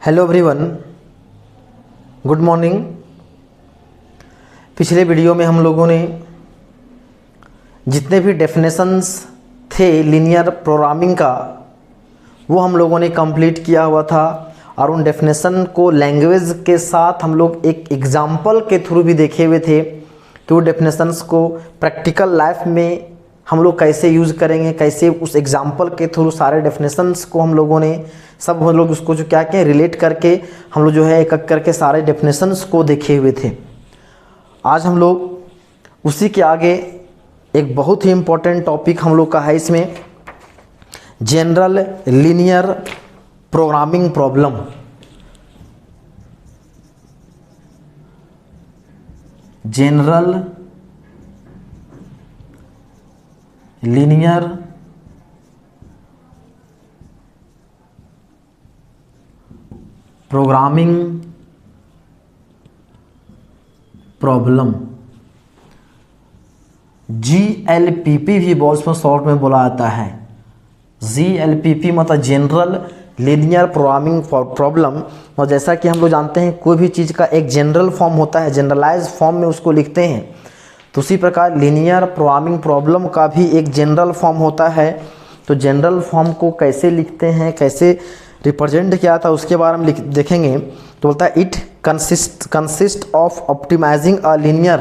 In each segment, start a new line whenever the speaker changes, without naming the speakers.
Hello everyone, good morning. पिछले video में हम लोगों ने जितने भी डेफिनेशंस थे लीनियर प्रोग्रामिंग का वो हम लोगों ने कंप्लीट किया हुआ था और उन डेफिनेशन को लैंग्वेज के साथ हम लोग एक एग्जाम्पल के थ्रू भी देखे हुए थे कि वो डेफिनेशंस को प्रैक्टिकल लाइफ में हम लोग कैसे यूज़ करेंगे, कैसे उस एग्जाम्पल के थ्रू सारे डेफिनेशंस को हम लोगों ने सब हम लोग उसको जो क्या कहें रिलेट करके हम लोग जो है एक एक करके सारे डेफिनेशंस को देखे हुए थे। आज हम लोग उसी के आगे एक बहुत ही इम्पोर्टेंट टॉपिक हम लोग का है इसमें, general linear programming problem. General linear programming problem, GLPP भी बॉल्स में शॉर्ट में बोला जाता है। GLPP मतलब जनरल लीनियर प्रोग्रामिंग प्रॉब्लम। और जैसा कि हम लोग जानते हैं कोई भी चीज़ का एक जनरल फॉर्म होता है, जनरलाइज फॉर्म में उसको लिखते हैं, तो उसी प्रकार लीनियर प्रोग्रामिंग प्रॉब्लम का भी एक जनरल फॉर्म होता है। तो जनरल फॉर्म को कैसे लिखते हैं, कैसे रिप्रेजेंट किया था उसके बारे में देखेंगे। तो बोलता है it consist of optimising a linear,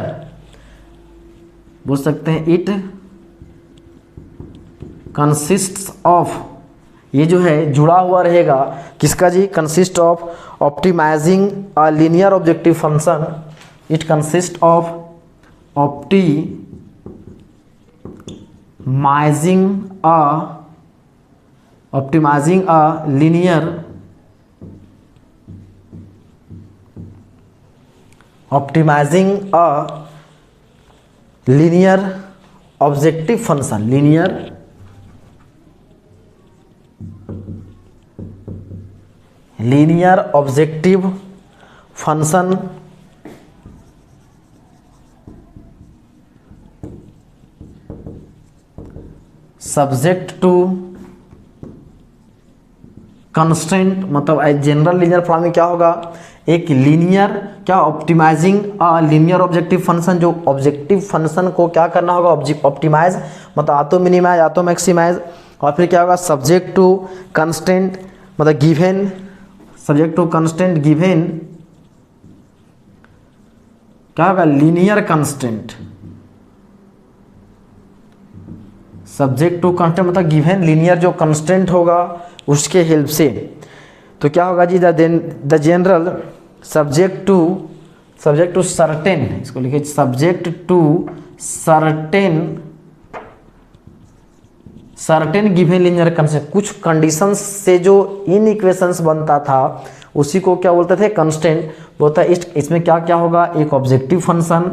बोल सकते हैं इट कंसिस्ट ऑफ, ये जो है जुड़ा हुआ रहेगा किसका जी, consist of optimising a linear objective function. It consist of optimizing a linear objective function, linear objective function subject to constraint. मतलब जनरल लीनियर प्रोग्रामिंग क्या होगा, एक लीनियर क्या ऑप्टिमाइजिंग लीनियर ऑब्जेक्टिव फंक्शन, जो ऑब्जेक्टिव फंक्शन को क्या करना होगा ऑप्टिमाइज, मतलब या तो मिनिमाइज या तो मैक्सिमाइज। और फिर क्या होगा सब्जेक्ट टू कंस्ट्रेंट, मतलब given, subject to constraint given क्या होगा linear constraint, subject to constraint मतलब गिवन लीनियर जो कंस्ट्रेंट होगा उसके हेल्प से। तो क्या होगा जी, the general subject to certain, इसको लिखिए subject to certain given linear constraint. कुछ कंडीशंस से जो इन इक्वेशंस बनता था उसी को क्या बोलते थे, कंस्ट्रेंट बोलता है। इसमें क्या क्या होगा, एक ऑब्जेक्टिव फंक्शन,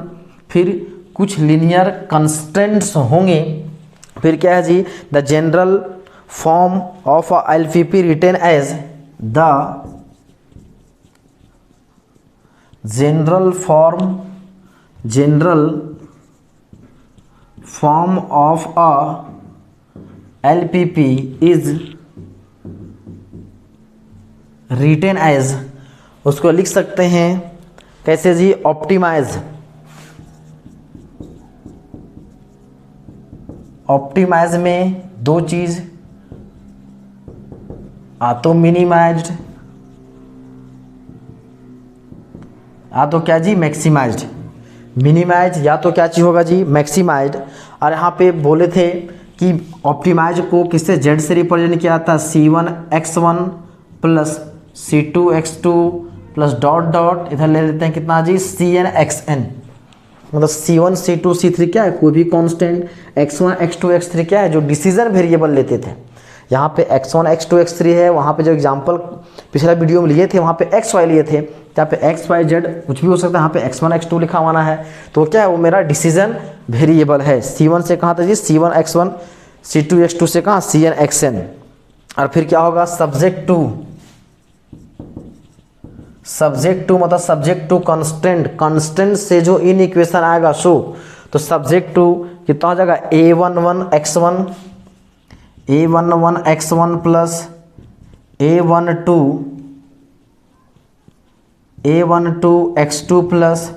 फिर कुछ लीनियर कंस्ट्रेंट्स होंगे, फिर क्या है जी, the general form of LPP written as the general form of LPP is written as, उसको लिख सकते हैं कैसे जी, ऑप्टिमाइज। ऑप्टिमाइज में दो चीज, आ तो मिनिमाइज्ड, आ तो क्या जी मैक्सिमाइज्ड। मिनिमाइज या तो क्या चीज होगा जी, मैक्सिमाइज्ड। और यहाँ पे बोले थे कि ऑप्टिमाइज को किससे, जेड से रिप्रेजेंट किया था, C1x1 plus C2x2 plus dot dot, इधर ले लेते हैं कितना जी, Cnxn। मतलब C1 C2 C3 क्या है, कोई भी कांस्टेंट, x1 x2 x3 क्या है, जो डिसीजन वेरिएबल लेते थे। यहाँ पे x1 x2 x3 है, वहाँ पे जो एग्जांपल पिछला वीडियो में लिए थे वहाँ पे x y लिए थे, यहाँ पे x y z कुछ भी हो सकता है, यहाँ पे x1 x2 लिखा हुआ है। तो क्या है, वो मेरा डिसीजन वेरिएबल है। C1 से कहाँ था जी, C1 x1, C2 x2 से कहाँ, Cn xn। और फिर क्या होगा, सब्जेक्ट टू मतलब सब्जेक्ट टू कंस्टेंट से जो इन इक्वेशन आएगा सो, तो सब्जेक्ट टू कितना हो जाएगा, A11x1 plus A12 a12x2 plus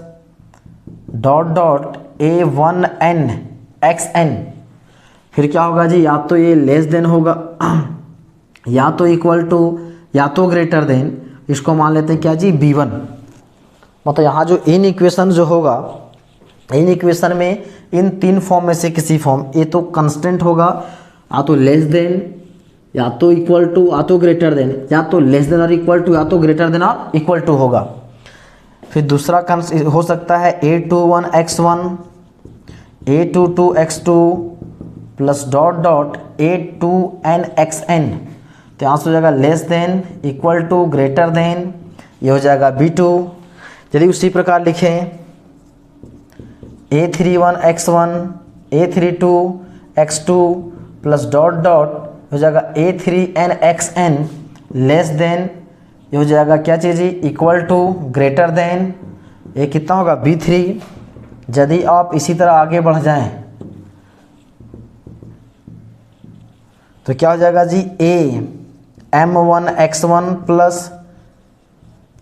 dot dot a1n xn। फिर क्या होगा जी, या तो ये लेस देन होगा या तो इक्वल टू या तो ग्रेटर देन, इसको मान लेते हैं क्या जी b1। मतलब यहाँ जो इन इक्वेशन जो होगा, इन इक्वेशन में इन तीन फॉर्म में से किसी फॉर्म, ये तो कांस्टेंट होगा, या तो लेस देन या तो इक्वल टू या तो ग्रेटर देन, या तो लेस देन और इक्वल टू या तो ग्रेटर देन और इक्वल टू होगा। फिर दूसरा हो सकता है a21x1 a22x2 plus dot dot a2nxn। तो यहाँ से हो जाएगा less than, equal to, greater than, ये हो जाएगा b2। यदि उसी प्रकार लिखें a31x1 a32x2 plus dot dot हो जाएगा a3nxn लेस देन, ये हो जाएगा क्या चीज़ जी, इक्वल टू, ग्रेटर देन, ये कितना होगा b3। यदि आप इसी तरह आगे बढ़ जाएं तो क्या हो जाएगा जी, am1x1 plus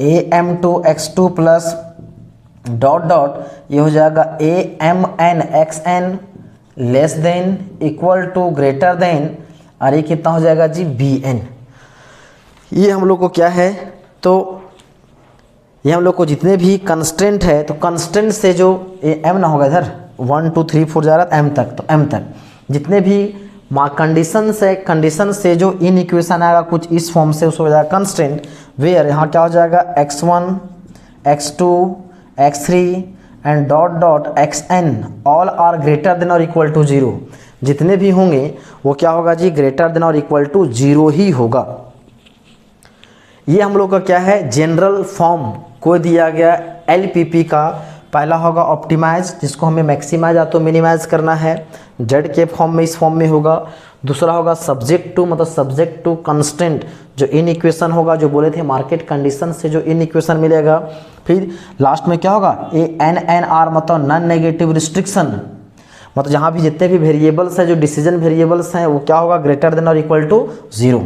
am2x2 plus dot dot, ये हो जाएगा amnxn less than, equal to, greater than, और ये कितना हो जाएगा जी bn। ये हम लोग को क्या है, तो ये हम लोग को जितने भी कंस्टेंट है, तो कंस्टेंट से जो ये m ना होगा इधर 1 2 3 4 जा रहा है m तक, तो m तक जितने भी कंडीशन से जो इन इक्वेशन आएगा कुछ इस फॉर्म से, उसको हो जाएगा कंस्टेंट। वेयर यहाँ क्या हो जाएगा x1 x2 x3 and dot dot xn all are greater than और इक्वल टू 0। जितने भी होंगे वो क्या होगा जी, ग्रेटर देन और इक्वल टू 0 ही होगा। ये हम लोग का क्या है, जनरल फॉर्म को दिया गया LPP का। पहला होगा ऑप्टिमाइज, जिसको हमें मैक्सिमाइज या तो मिनिमाइज करना है, जेड के फॉर्म में, इस फॉर्म में होगा। दूसरा होगा सब्जेक्ट टू, मतलब सब्जेक्ट टू कंस्टेंट, जो इन इक्वेशन होगा, जो बोले थे मार्केट कंडीशन से जो इन इक्वेशन मिलेगा। फिर लास्ट में क्या होगा, ANNR मतलब नॉन नेगेटिव रिस्ट्रिक्शन, मतलब जहाँ भी जितने भी वेरिएबल्स हैं, जो डिसीजन वेरिएबल्स हैं, वो क्या होगा, ग्रेटर देन और इक्वल टू 0।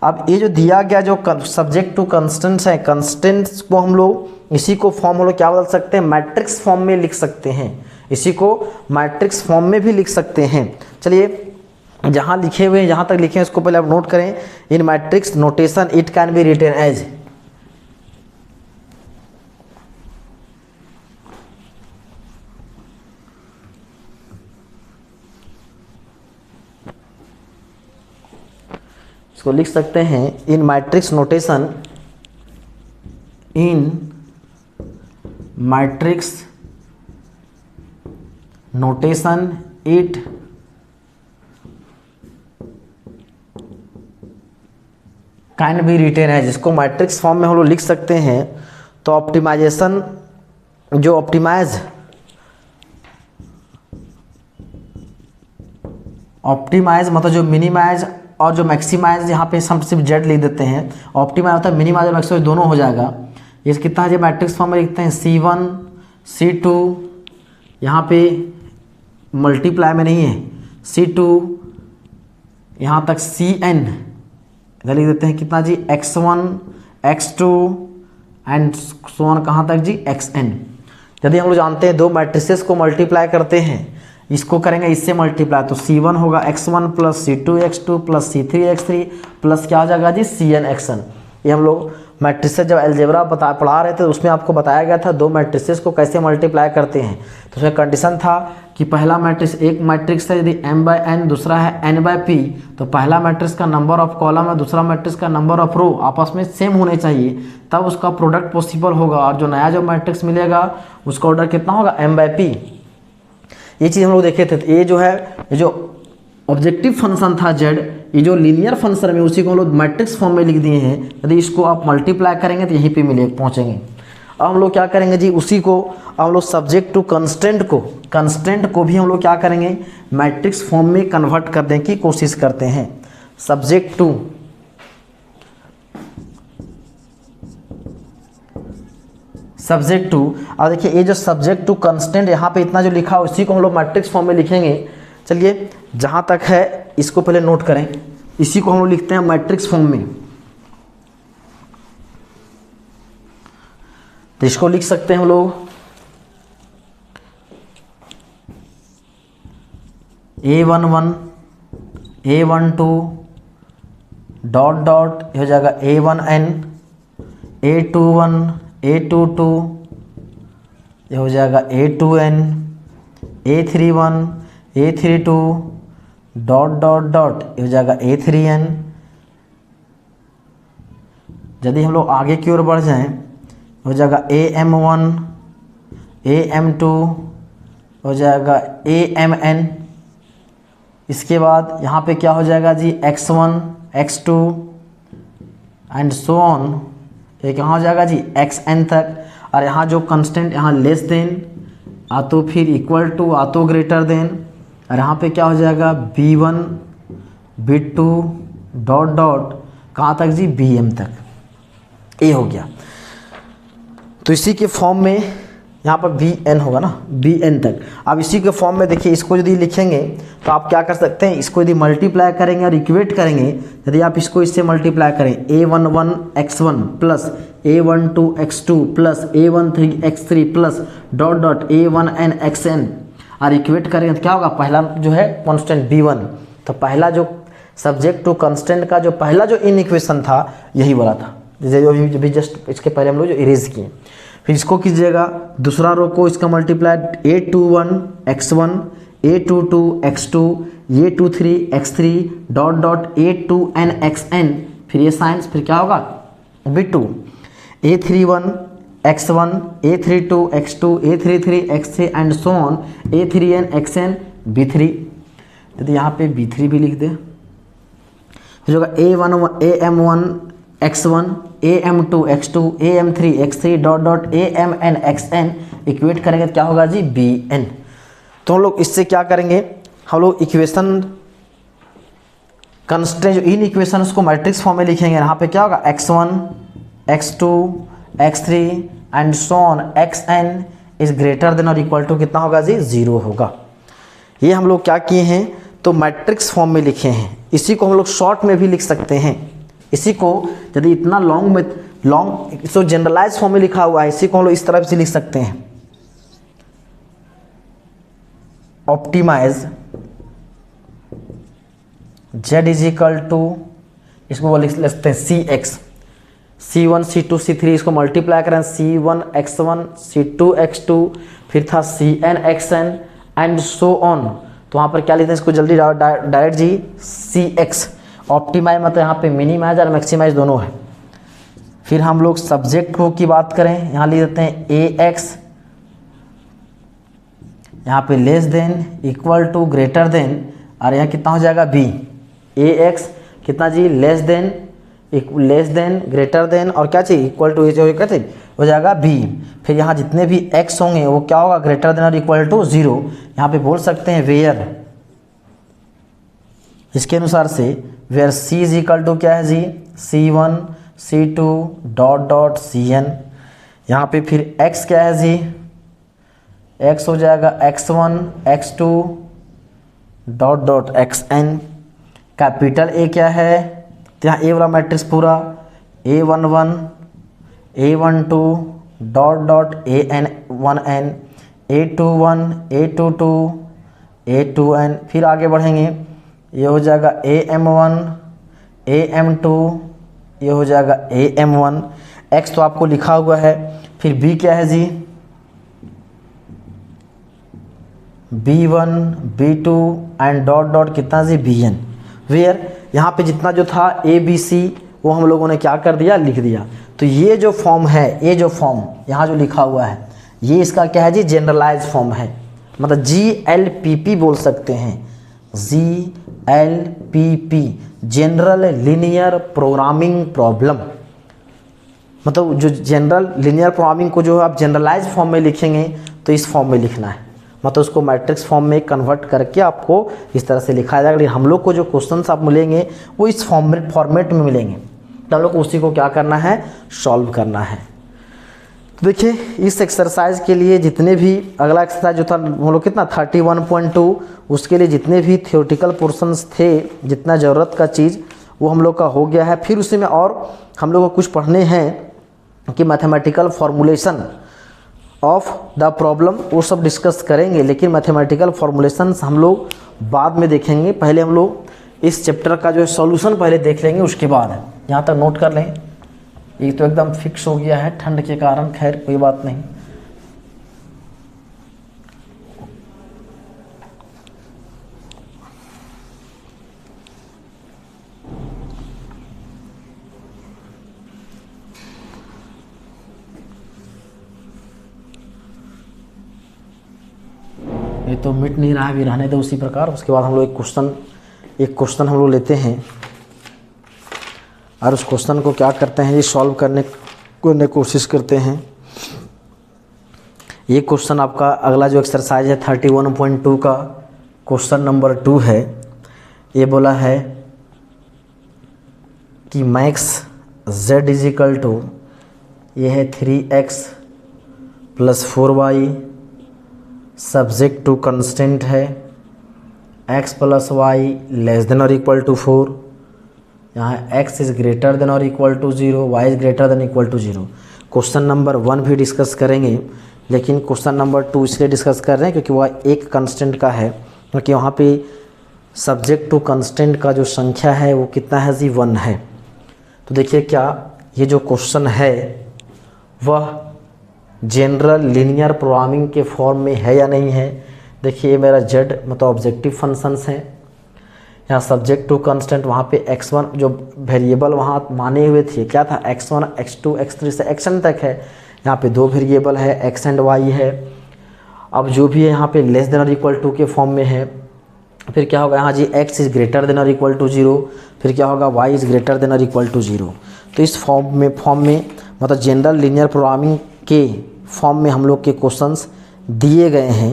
अब ये जो दिया गया जो सब्जेक्ट टू कंस्टेंट्स है, कंस्टेंट्स को हम लोग इसी को फॉर्म हम लोग क्या बदल सकते हैं, मैट्रिक्स फॉर्म में लिख सकते हैं। इसी को मैट्रिक्स फॉर्म में भी लिख सकते हैं। चलिए जहाँ लिखे हुए हैं, जहाँ तक लिखे हैं इसको पहले आप नोट करें। In matrix notation it can be written as, इसको लिख सकते हैं in matrix notation, in matrix notation it can be written है, जिसको मैट्रिक्स फॉर्म में हम लोग लिख सकते हैं। तो ऑप्टिमाइजेशन, जो ऑप्टिमाइज मतलब जो मिनिमाइज और जो मैक्सिमाइज, यहाँ पे हम सिर्फ जेड लिख देते हैं। ऑप्टिमाइज मतलब मिनिमाइज और मैक्सिमाइज दोनों हो जाएगा। ये कितना है, जो मैट्रिक्स फॉर्म में लिखते हैं C1 C2, यहाँ पे मल्टीप्लाई में नहीं है, C2 यहाँ तक Cn, इधर लिख देते हैं कितना जी, x1 x2 and so on कहाँ तक जी, xn। यदि हम लोग जानते हैं दो मैट्रिसेस को मल्टीप्लाई करते हैं, इसको करेंगे इससे मल्टीप्लाई, तो C1 होगा x1 plus C2 x2 plus C3 x3 plus क्या हो जाएगा जी, Cn xn। ये हम लोग मैट्रिसेस जब अलजेब्रा पढ़ा रहे थे तो उसमें आपको बताया गया था दो मैट्रिसेस को कैसे मल्टीप्लाई करते हैं। तो उसमें कंडीशन था कि पहला मैट्रिक्स, एक मैट्रिक्स है यदि m/n, दूसरा है n/p, तो पहला मैट्रिक्स का नंबर ऑफ कॉलम है, दूसरा मैट्रिक्स का नंबर ऑफ रो आपस में सेम होने चाहिए, तब उसका प्रोडक्ट पॉसिबल होगा। और जो नया जो मैट्रिक्स मिलेगा उसका ऑर्डर कितना होगा, m/p। ये चीज़ हम लोग देखे थे। तो ये जो है, ये जो ऑब्जेक्टिव फंक्शन था z, ये जो लीनियर फंक्शन में, उसी को हम लोग मैट्रिक्स फॉर्म में लिख दिए हैं। यदि इसको आप मल्टीप्लाई करेंगे तो यहीं पे पहुंचेंगे। अब हम लोग क्या करेंगे जी, उसी को हम लोग सब्जेक्ट टू कंस्टेंट को भी हम लोग क्या करेंगे, मैट्रिक्स फॉर्म में कन्वर्ट करने की कोशिश करते हैं। सब्जेक्ट टू अब देखिए, ये जो सब्जेक्ट टू कंस्टेंट यहाँ पे इतना जो लिखा है, उसी को हम लोग मैट्रिक्स फॉर्म में लिखेंगे। चलिए जहाँ तक है इसको पहले नोट करें, इसी को हम लोग लिखते हैं मैट्रिक्स फॉर्म में। तो इसको लिख सकते हैं हम लोग A11 A12 डॉट डॉट हो जाएगा A1n A21 A22 ये हो जाएगा A2n A31 A32 dot dot dot ये हो जाएगा A3n। यदि हम लोग आगे की ओर बढ़ जाएं हो जाएगा AM1 AM2 हो जाएगा AMN। इसके बाद यहाँ पे क्या हो जाएगा जी X1 X2 and so on, एक यहाँ हो जाएगा जी XN तक। और यहाँ जो कांस्टेंट यहाँ लेस देन आ तो फिर इक्वल टू आ तो ग्रेटर देन, और यहाँ पे क्या हो जाएगा B1 B2 डॉट डॉट कहाँ तक जी BM तक, ये हो गया। तो इसी के फॉर्म में यहाँ पर BN होगा ना, BN तक। अब इसी के फॉर्म में देखिए, इसको यदि लिखेंगे तो आप क्या कर सकते हैं, इसको यदि मल्टीप्लाई करेंगे और इक्वेट करेंगे, यदि आप इसको इससे मल्टीप्लाई करें A11 X1 plus A12 X2 plus A13 X3 plus dot dot A1n XN और इक्वेट करेंगे तो क्या होगा, पहला जो है कांस्टेंट B1, तो पहला जो सब्जेक्ट टू कांस्टेंट का जो पहला जो इन इक्वेशन था यही वाला था, जैसे जो भी जस्ट इसके पहले हम लोग जो इरेज किए। फिर इसको कीजिएगा दूसरा रो को इसका multiply A21 X1 A22 X2 A23 X3 dot dot A2n XN, फिर ये साइंस, फिर क्या होगा B2 A31 X1 A32 X2 A33 X3 and so on A3n XN B3। यदि यहाँ पे B3 भी लिख दे फिर होगा AM1 X1 AM2 X2 AM3 X3 dot dot AMN XN, equate करेंगे तो क्या होगा जी BN। तो हम लोग इससे क्या करेंगे, हम लोग इक्वेशन कंस्टेंट जो इन इक्वेशंस को मैट्रिक्स फॉर्म में लिखेंगे। यहाँ पे क्या होगा X1 X2 X3 and so on XN is greater than और इक्वल टू कितना होगा जी 0 होगा। ये हम लोग क्या किए हैं, तो मैट्रिक्स फॉर्म में लिखे हैं। इसी को हम लोग शॉर्ट में भी लिख सकते हैं। इसी को यदि इतना लॉन्ग में सो जनरलाइज फॉर्म में लिखा हुआ है, इसी को हम लोग इस तरह से लिख सकते हैं, optimise Z is equal to, इसको लिख सकते हैं CX C1 C2 C3, इसको मल्टीप्लाई करें C1 X1 C2 X2 फिर था CN XN and so on. तो वहाँ पर क्या लिखते हैं, इसको जल्दी डायरेक्ट जी CX ऑप्टिमाइज मतलब यहाँ पे मिनिमाइज और मैक्सिमाइज दोनों है। फिर हम लोग सब्जेक्ट को की बात करें, यहाँ लिख देते हैं AX, यहाँ पे less than equal to greater than, और यहाँ कितना हो जाएगा B AX कितना जी लेस देन ग्रेटर देन और क्या चाहिए इक्वल टू, क्या चाहिए हो जाएगा B। फिर यहाँ जितने भी X होंगे वो क्या होगा ग्रेटर देन और इक्वल टू 0। यहाँ पे बोल सकते हैं वेयर, इसके अनुसार से where C is equal to क्या है जी C1 C2 dot dot CN। यहाँ पे फिर X क्या है जी, X हो जाएगा X1 X2 dot dot XN। Capital A क्या है, तो यहाँ A वाला मैट्रिक्स पूरा A11 A12 dot dot AN1n A21 A22 A2n। फिर आगे बढ़ेंगे, ये हो जाएगा AM1 AM2 ये हो जाएगा AM1। X तो आपको लिखा हुआ है। फिर B क्या है जी B1 B2 and dot dot कितना जी BN। वेयर यहाँ पे जितना जो था ABC वो हम लोगों ने क्या कर दिया लिख दिया। तो ये जो फॉर्म है, ये जो फॉर्म यहाँ जो लिखा हुआ है ये इसका क्या है जी जनरलाइज फॉर्म है, मतलब GLPP बोल सकते हैं, GLPP general linear programming problem. मतलब जो जनरल लीनियर प्रोग्रामिंग को जो आप जनरलाइज फॉर्म में लिखेंगे तो इस फॉर्म में लिखना है, मतलब उसको मैट्रिक्स फॉर्म में कन्वर्ट करके आपको इस तरह से लिखा जाएगा। लेकिन हम लोग को जो क्वेश्चंस आप मिलेंगे वो इस फॉर्मेट में मिलेंगे, तो हम लोग को उसी को क्या करना है सॉल्व करना है। तो देखिए इस एक्सरसाइज के लिए जितने भी अगला एक्सरसाइज जो था हम लोग कितना 31.2 उसके लिए जितने भी थियोरेटिकल पोर्शंस थे, जितना ज़रूरत का चीज़ वो हम लोग का हो गया है। फिर उसी में और हम लोग को कुछ पढ़ने हैं कि mathematical formulation of the problem वो सब डिस्कस करेंगे, लेकिन मैथमेटिकल फॉर्मुलेशंस हम लोग बाद में देखेंगे। पहले हम लोग इस चैप्टर का जो है सॉल्यूशन पहले देख लेंगे, उसके बाद यहाँ तक नोट कर लें। ये तो एकदम फिक्स हो गया है ठंड के कारण, खैर कोई बात नहीं। ये तो मिट नहीं रहा है, भी रहने दो उसी प्रकार। उसके बाद हम लोग एक क्वेश्चन हम लोग लेते हैं और उस क्वेश्चन को क्या करते हैं, ये सॉल्व करने की कोशिश करते हैं। ये क्वेश्चन आपका अगला जो एक्सरसाइज है 31.2 का क्वेश्चन नंबर 2 है। ये बोला है कि मैक्स z इजिकल टू ये है 3x + 4y subject to constant है x + y लेस देन और इक्वल टू 4। यहाँ x इज़ ग्रेटर देन और equal to 0, y is greater than equal to 0। Question number 1 भी डिस्कस करेंगे, लेकिन क्वेश्चन नंबर 2 इसलिए डिस्कस कर रहे हैं क्योंकि वह एक कंस्टेंट का है, क्योंकि वहाँ पे सब्जेक्ट टू कंस्टेंट का जो संख्या है वो कितना है जी, 1 है। तो देखिए क्या ये जो क्वेश्चन है वह जनरल लीनियर प्रोग्रामिंग के फॉर्म में है या नहीं है। देखिए ये मेरा z मतलब ऑब्जेक्टिव फंक्शंस हैं, यहाँ सब्जेक्ट टू कंस्टेंट, वहाँ पे x1 जो वेरिएबल वहाँ माने हुए थे क्या था, x1 x2 x3 से xn तक है। यहाँ पे 2 वेरिएबल है x एंड y है। अब जो भी है यहाँ पे लेस देन और इक्वल टू के फॉर्म में है, फिर क्या होगा यहाँ जी x इज़ ग्रेटर देन और इक्वल टू 0, फिर क्या होगा y इज़ ग्रेटर देन और इक्वल टू 0। तो इस फॉर्म में मतलब जनरल लीनियर प्रोग्रामिंग के फॉर्म में हम लोग के क्वेश्चंस दिए गए हैं,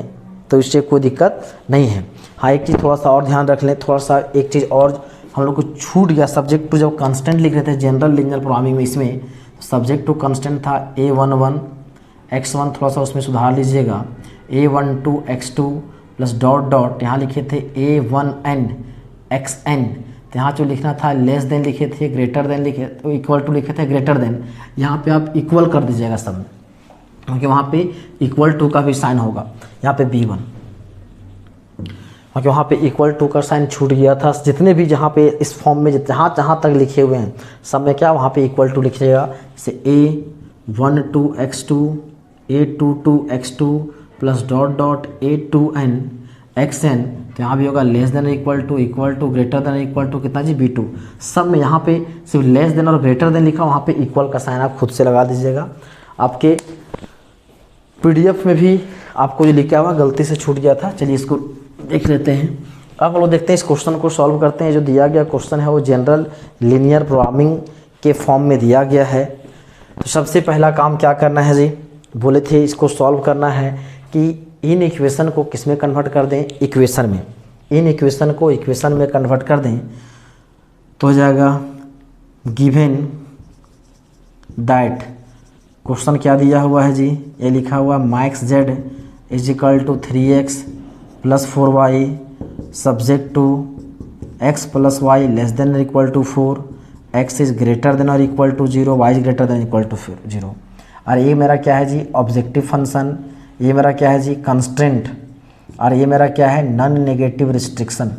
तो इससे कोई दिक्कत नहीं है। हाँ एक चीज़ थोड़ा सा और ध्यान रख लें, थोड़ा सा एक चीज़ और हम लोग को छूट गया। सब्जेक्ट टू जब कांस्टेंट लिख रहे थे जनरल लीनियर प्रोग्रामिंग में, इसमें सब्जेक्ट टू कांस्टेंट था a11 x1, थोड़ा सा उसमें सुधार लीजिएगा, a12 x2 plus dot dot यहाँ लिखे थे a1n xn, तो यहाँ जो लिखना था लेस देन लिखे थे, ग्रेटर देन लिखे तो इक्वल टू लिखे थे, ग्रेटर देन। यहाँ पे आप इक्वल कर दीजिएगा सब, क्योंकि वहाँ पे इक्वल टू का भी साइन होगा। यहाँ पे b1, क्योंकि वहाँ पे इक्वल टू का साइन छूट गया था। जितने भी जहाँ पे इस फॉर्म में जहाँ जहाँ तक लिखे हुए हैं सब में क्या वहाँ पे इक्वल टू लिखिएगा। जैसे a12 x2 a22 x2 plus dot dot a2n xn, तो यहाँ भी होगा less than equal to greater than equal to कितना जी b2। सब में यहाँ पे सिर्फ लेस देन और ग्रेटर देन लिखा, वहाँ पे इक्वल का साइन आप खुद से लगा दीजिएगा। आपके PDF में भी आपको जो लिखा हुआ गलती से छूट गया था। चलिए इसको देख लेते हैं। अब हम लोग देखते हैं इस क्वेश्चन को सॉल्व करते हैं। जो दिया गया क्वेश्चन है वो जनरल लीनियर प्रोग्रामिंग के फॉर्म में दिया गया है। तो सबसे पहला काम क्या करना है जी, बोले थे इसको सॉल्व करना है कि इन इक्वेशन को किस में कन्वर्ट कर दें, इक्वेशन में। इन इक्वेशन को इक्वेशन में कन्वर्ट कर दें तो हो जाएगा गिवन दैट, क्वेश्चन क्या दिया हुआ है जी, ये लिखा हुआ max z is equal to 3x + 4y subject to x + y less than equal to 4, x is greater than और equal to 0, y is greater than equal to 0। और ये मेरा क्या है जी ऑब्जेक्टिव फंक्शन, ये मेरा क्या है जी कंस्ट्रेंट, और ये मेरा क्या है नॉन नेगेटिव रिस्ट्रिक्शन।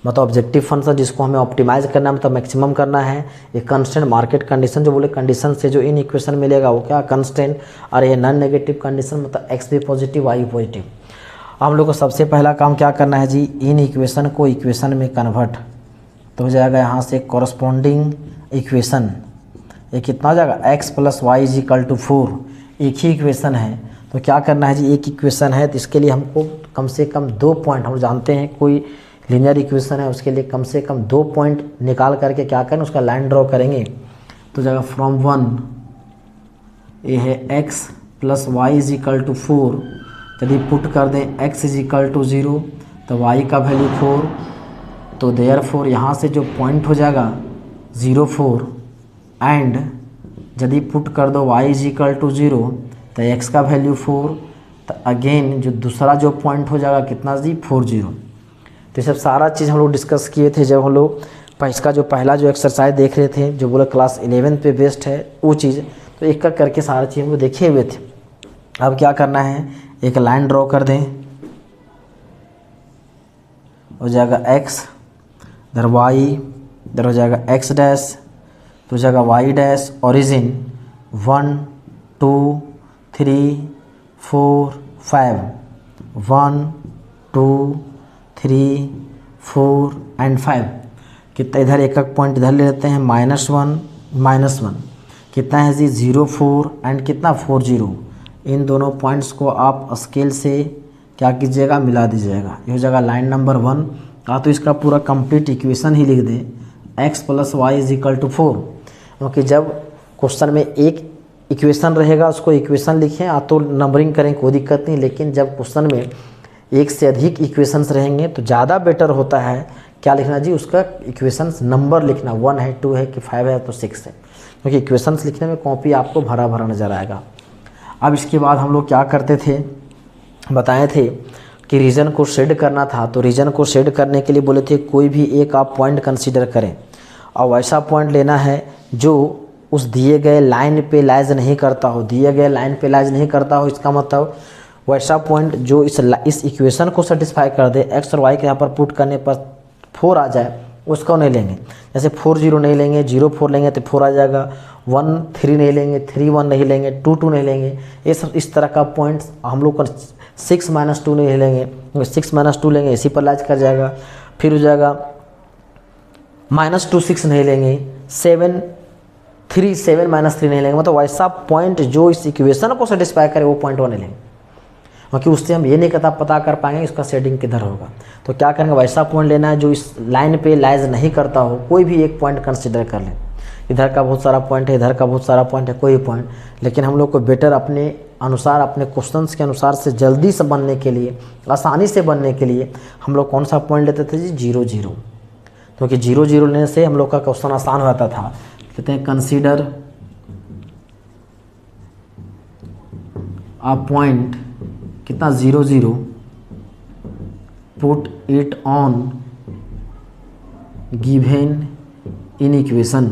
मतलब ऑब्जेक्टिव फंक्शन जिसको हमें ऑप्टिमाइज करना है, मतलब मैक्सिमम करना है। ये कंस्टेंट मार्केट कंडीशन जो बोले कंडीशन से जो इन इक्वेशन मिलेगा वो क्या कंस्टेंट, और ये नॉन नेगेटिव कंडीशन मतलब x भी पॉजिटिव y पॉजिटिव। हम लोग को सबसे पहला काम क्या करना है जी, इन इक्वेशन को इक्वेशन में कन्वर्ट। तो हो जाएगा यहाँ से कॉरस्पॉन्डिंग इक्वेशन, ये कितना हो जाएगा x + y = 4, एक ही इक्वेशन है। तो क्या करना है जी, एक इक्वेशन है तो इसके लिए हमको कम से कम 2 पॉइंट, हम जानते हैं कोई लीनियर इक्वेशन है उसके लिए कम से कम 2 पॉइंट निकाल करके क्या करें उसका लाइन ड्रॉ करेंगे। तो जाएगा फ्रॉम 1, ये है x + y = 4, यदि पुट कर दें x = 0 तो y का वैल्यू 4, तो देयरफॉर यहाँ से जो पॉइंट हो जाएगा 0 4, एंड यदि पुट कर दो y = 0 तो x का वैल्यू 4, तो अगेन जो दूसरा जो पॉइंट हो जाएगा कितना जी 4 0। तो ये सब सारा चीज़ हम लोग डिस्कस किए थे जब हम लोग इसका जो पहला जो एक्सरसाइज देख रहे थे जो बोला क्लास 11 पे बेस्ड है वो चीज़, तो एक एक करके सारा चीज़ हमको देखे हुए थे। अब क्या करना है, एक लाइन ड्रॉ कर दें, हो जाएगा x, इधर y, इधर हो जाएगा x डैश, तो हो जाएगा y डैश, ओरिजिन 1 2 3 4 5, 1 2 3 4 एंड 5। कितना इधर एक एक पॉइंट इधर ले लेते हैं, -1 -1 कितना है जी 0 4 एंड कितना 4 0। इन दोनों पॉइंट्स को आप स्केल से क्या कीजिएगा, मिला दीजिएगा। ये हो जाएगा लाइन नंबर 1। या तो इसका पूरा कंप्लीट इक्वेशन ही लिख दें, x + y = 4, क्योंकि जब क्वेश्चन में एक इक्वेशन रहेगा उसको इक्वेशन लिखें, या तो नंबरिंग करें कोई दिक्कत नहीं, लेकिन जब क्वेश्चन में एक से अधिक इक्वेशंस रहेंगे तो ज़्यादा बेटर होता है क्या लिखना जी, उसका इक्वेशंस नंबर लिखना, 1 है 2 है कि 5 है तो 6 है, क्योंकि इक्वेशंस लिखने में कॉपी आपको भरा भरा नज़र आएगा। अब इसके बाद हम लोग क्या करते थे, बताए थे कि रीजन को शेड करना था, तो रीजन को शेड करने के लिए बोले थे कोई भी एक आप पॉइंट कंसीडर करें और वैसा पॉइंट लेना है जो उस दिए गए लाइन पे लाइज नहीं करता हो। दिए गए लाइन पे लाइज नहीं करता हो इसका मतलब वैसा पॉइंट जो इस इक्वेशन को सेटिस्फाई कर दे, x और y के यहाँ पर पुट करने पर 4 आ जाए, उसको नहीं लेंगे। जैसे 4 0 नहीं लेंगे, 0 4 लेंगे तो 4 आ जाएगा, 1 3 नहीं लेंगे, 3 1 नहीं लेंगे, 2 2 नहीं लेंगे। ये सब इस तरह का पॉइंट्स हम लोग को 6 -2 नहीं लेंगे, 6 -2 लेंगे इसी पर लाइज कर जाएगा। फिर हो जाएगा -2 6 नहीं लेंगे, 7 3 7 -3 नहीं लेंगे। मतलब वैसा पॉइंट जो इस इक्वेशन को सेटिस्फाई करे वो पॉइंट 1 नहीं लेंगे, क्योंकि उससे हम ये नहीं पता कर पाएंगे इसका शेडिंग किधर होगा। तो क्या करेंगे, वैसा पॉइंट लेना है जो इस लाइन पे लाइज नहीं करता हो। कोई भी एक पॉइंट कंसिडर कर लें, इधर का बहुत सारा पॉइंट है, इधर का बहुत सारा पॉइंट है, कोई पॉइंट, लेकिन हम लोग को बेटर अपने अनुसार, अपने क्वेश्चंस के अनुसार से जल्दी से बनने के लिए, आसानी से बनने के लिए हम लोग कौन सा पॉइंट लेते थे जी 0 0, क्योंकि 0 0 लेने से हम लोग का क्वेश्चन आसान हो जाता था। कहते हैं कंसीडर अ पॉइंट कितना 0 0, put it on given in equation.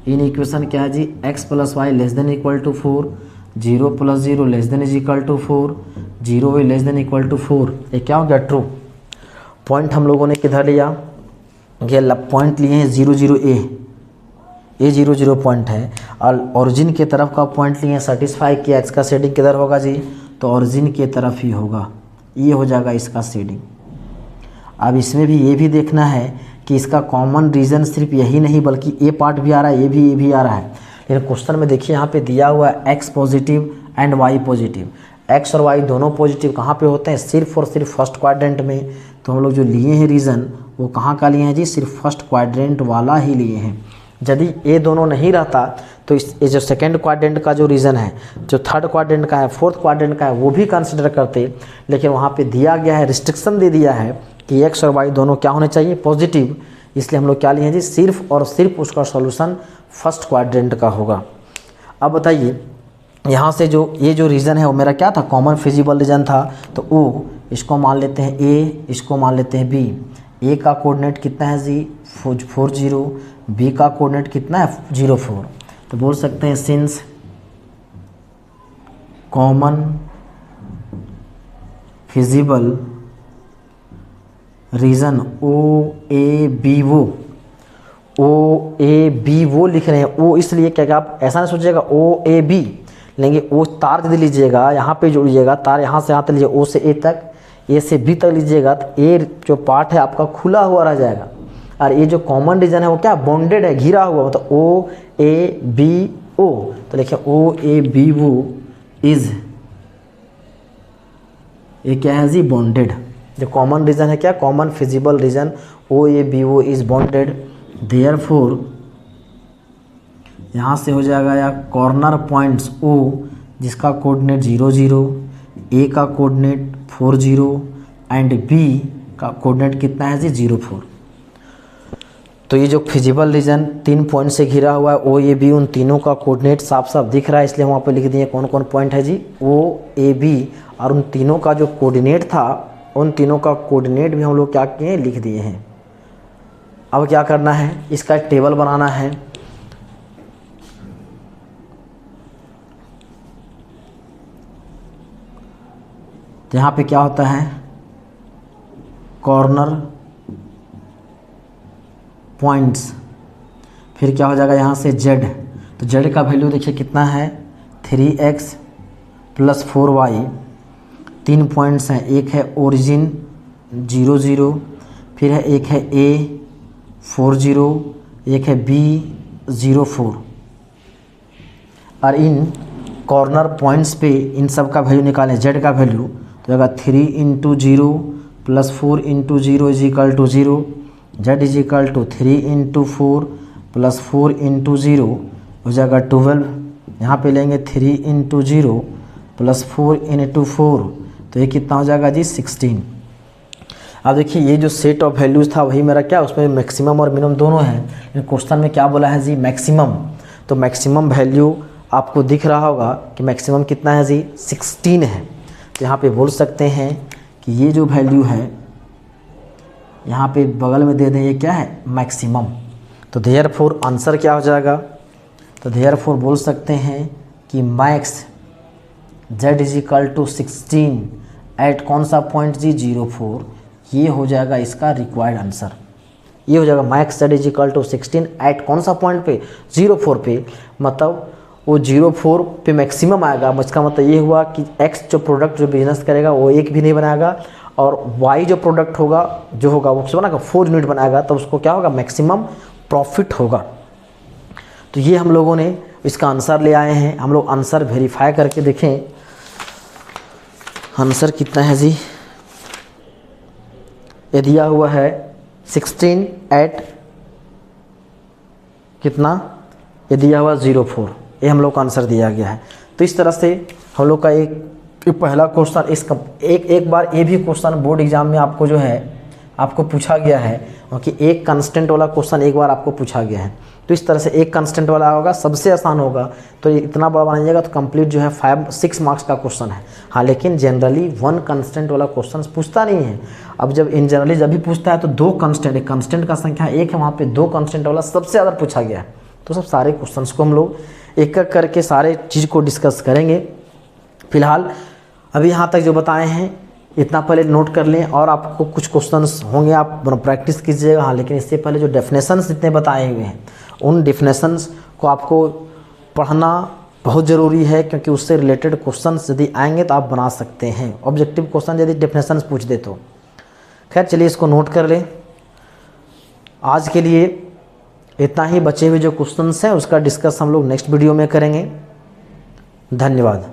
In equation क्या है जी, x + y <= 4, 0 + 0 <= 4, 0 <= 4। ये क्या हो गया, ट्रू। पॉइंट हम लोगों ने किधर लिया, ये पॉइंट लिए हैं 0 0 ए 0 0 पॉइंट है, और ओरिजिन के तरफ का पॉइंट लिए सेटिस्फाई किया। इसका शेडिंग किधर होगा जी, तो ओरिजिन के तरफ ही होगा, ये हो जाएगा इसका शेडिंग। अब इसमें भी ये भी देखना है कि इसका कॉमन रीजन सिर्फ यही नहीं बल्कि ए पार्ट भी आ रहा है, ये भी आ रहा है। लेकिन क्वेश्चन में देखिए यहाँ पे दिया हुआ है x positive and y positive. x और y दोनों पॉजिटिव कहाँ पे होते हैं, सिर्फ और सिर्फ फर्स्ट क्वाड्रेंट में। तो हम लोग जो लिए हैं रीज़न वो कहाँ का लिए हैं जी, सिर्फ फर्स्ट क्वाड्रेंट वाला ही लिए हैं। यदि ये दोनों नहीं रहता तो ये जो सेकंड क्वाड्रेंट का जो रीज़न है, जो थर्ड क्वाड्रेंट का है, फोर्थ क्वाड्रेंट का है, वो भी कंसिडर करते। लेकिन वहाँ पे दिया गया है, रिस्ट्रिक्शन दे दिया है कि x और y दोनों क्या होने चाहिए, पॉजिटिव। इसलिए हम लोग क्या लिए हैं जी, सिर्फ और सिर्फ उसका सॉल्यूशन फर्स्ट क्वाड्रेंट का होगा। अब बताइए यहाँ से जो ये जो रीज़न है वो मेरा क्या था, कॉमन फिजिबल रीजन था। तो ओ इसको मान लेते हैं a, इसको मान लेते हैं b। a का कोऑर्डिनेट कितना है जी 4 0, b का कोऑर्डिनेट कितना है 0 4। तो बोल सकते हैं since common feasible region O A B वो लिख रहे हैं। ओ इसलिए क्या आप ऐसा नहीं सोचिएगा OAB लेंगे, ओ तार यदि लीजिएगा यहाँ पे जोड़िएगा तार, यहाँ से यहाँ तक लीजिए, ओ से ए तक, ए से बी तक लीजिएगा तो ए जो पार्ट है आपका खुला हुआ रह जाएगा, और ये जो कॉमन रीजन है वो क्या बॉन्डेड है, घिरा हुआ, मतलब OABO। तो लिखिए OABO इज, ये क्या है जी बॉन्डेड। जो कॉमन रीजन है क्या, common feasible reason OABO is bonded. Therefore यहाँ से हो जाएगा या कॉर्नर पॉइंट्स O जिसका कोऑर्डिनेट 0 0, A का कोऑर्डिनेट 4 0 एंड B का कोऑर्डिनेट कितना है जी 0 4। तो ये जो फिजिबल रीजन 3 पॉइंट से घिरा हुआ है OAB, उन तीनों का कोऑर्डिनेट साफ साफ दिख रहा है, इसलिए हम वहाँ पे लिख दिए कौन कौन पॉइंट है जी OAB। और उन तीनों का जो कोऑर्डिनेट था, उन तीनों का कोऑर्डिनेट भी हम लोग क्या किए लिख दिए हैं। अब क्या करना है, इसका एक टेबल बनाना है। तो यहाँ पे क्या होता है, कॉर्नर पॉइंट्स, फिर क्या हो जाएगा यहाँ से z, तो z का वैल्यू देखिए कितना है 3x + 4y, 3 पॉइंट्स हैं, एक है ओरिजिन 0 0, फिर है एक है A 4 0, एक है B 0 4, और इन कॉर्नर पॉइंट्स पे इन सब का वैल्यू निकालें, z का वैल्यू तो होगा 3 × 0 + 4 × 0 = 0, z = 3 × 4 + 4 × 0 हो जाएगा 12। यहाँ पे लेंगे 3 × 0 + 4 × 4, तो ये कितना हो जाएगा जी 16। अब देखिए ये जो सेट ऑफ वैल्यूज़ था वही मेरा क्या, उसमें मैक्सिमम और मिनिमम दोनों हैं, लेकिन क्वेश्चन में क्या बोला है जी मैक्सिमम, तो मैक्सिमम वैल्यू आपको दिख रहा होगा कि मैक्सिमम कितना है जी 16 है। तो यहाँ पे बोल सकते हैं कि ये जो वैल्यू है यहाँ पे बगल में दे दें, ये क्या है मैक्सिमम। तो देयरफॉर आंसर क्या हो जाएगा, तो देयरफॉर बोल सकते हैं कि मैक्स z = 16 एट कौन सा पॉइंट जी 0 4, ये हो जाएगा इसका रिक्वायर्ड आंसर। ये हो जाएगा मैक्स z = 16 एट कौन सा पॉइंट पे 0 4 पे, मतलब वो 0 4 पे मैक्सिमम आएगा। इसका मतलब ये हुआ कि x जो प्रोडक्ट जो बिजनेस करेगा वो एक भी नहीं बनाएगा, और y जो प्रोडक्ट होगा जो होगा वो बनाएगा 4 यूनिट बनाएगा, तो उसको क्या होगा मैक्सिमम प्रॉफिट होगा। तो ये हम लोगों ने इसका आंसर ले आए हैं। हम लोग आंसर वेरीफाई करके देखें, आंसर कितना है जी, ये दिया हुआ है 16 एट कितना, ये दिया हुआ 0 4, ये हम लोग का आंसर दिया गया है। तो इस तरह से हम लोग का एक पहला क्वेश्चन एक बार ये भी क्वेश्चन बोर्ड एग्जाम में आपको जो है आपको पूछा गया है, क्योंकि एक कांस्टेंट वाला क्वेश्चन एक बार आपको पूछा गया है। तो इस तरह से एक कांस्टेंट वाला होगा, सबसे आसान होगा, तो इतना बड़ा बनाइएगा तो कंप्लीट जो है 5-6 मार्क्स का क्वेश्चन है। हाँ, लेकिन जनरली 1 कांस्टेंट वाला क्वेश्चन पूछता नहीं है। अब जब इन जनरली जब भी पूछता है तो 2 कांस्टेंट, एक कांस्टेंट का संख्या 1 है, वहाँ पे 2 कांस्टेंट वाला सबसे ज़्यादा पूछा गया है। तो सब सारे क्वेश्चन को हम लोग एक एक करके सारे चीज़ को डिस्कस करेंगे। फिलहाल अभी यहाँ तक जो बताए हैं इतना पहले नोट कर लें, और आपको कुछ क्वेश्चंस होंगे आप प्रैक्टिस कीजिएगा। हाँ, लेकिन इससे पहले जो डेफिनेशंस इतने बताए हुए हैं उन डेफिनेशंस को आपको पढ़ना बहुत ज़रूरी है, क्योंकि उससे रिलेटेड क्वेश्चंस यदि आएंगे तो आप बना सकते हैं। ऑब्जेक्टिव क्वेश्चन यदि डेफिनेशंस पूछ दे तो खैर चलिए इसको नोट कर लें। आज के लिए इतना ही, बचे हुए जो क्वेश्चंस हैं उसका डिस्कस हम लोग नेक्स्ट वीडियो में करेंगे। धन्यवाद।